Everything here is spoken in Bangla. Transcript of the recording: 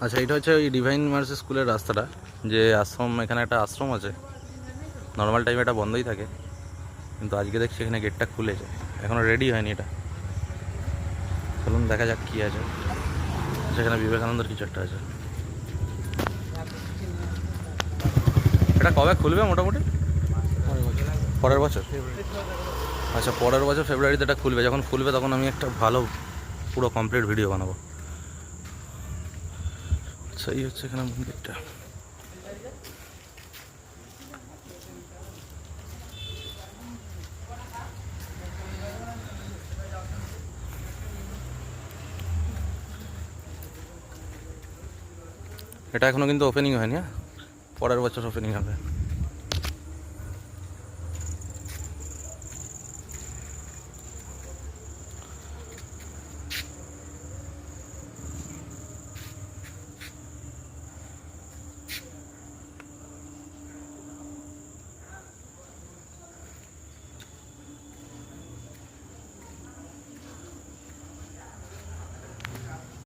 আচ্ছা, এটা হচ্ছে ওই ডিভাইন মার্সি স্কুলের রাস্তাটা, যে আশ্রম, এখানে একটা আশ্রম আছে। নর্মাল টাইমে এটা বন্ধই থাকে, কিন্তু আজকে দেখছি এখানে গেটটা খুলেছে। এখনও রেডি হয়নি এটা। চলুন দেখা যাক কী আছে। সেখানে বিবেকানন্দের কিছু একটা আছে। এটা কবে খুলবে মোটামুটি? পরের বছর। আচ্ছা, পরের বছর ফেব্রুয়ারিতে এটা খুলবে। যখন খুলবে তখন আমি একটা ভালো পুরো কমপ্লিট ভিডিও বানাবো। আচ্ছা, এই হচ্ছে এখানে মন্দিরটা। এটা এখনও কিন্তু ওপেনিং হয়নি, হ্যাঁ, পরের বছর ওপেনিং হবে।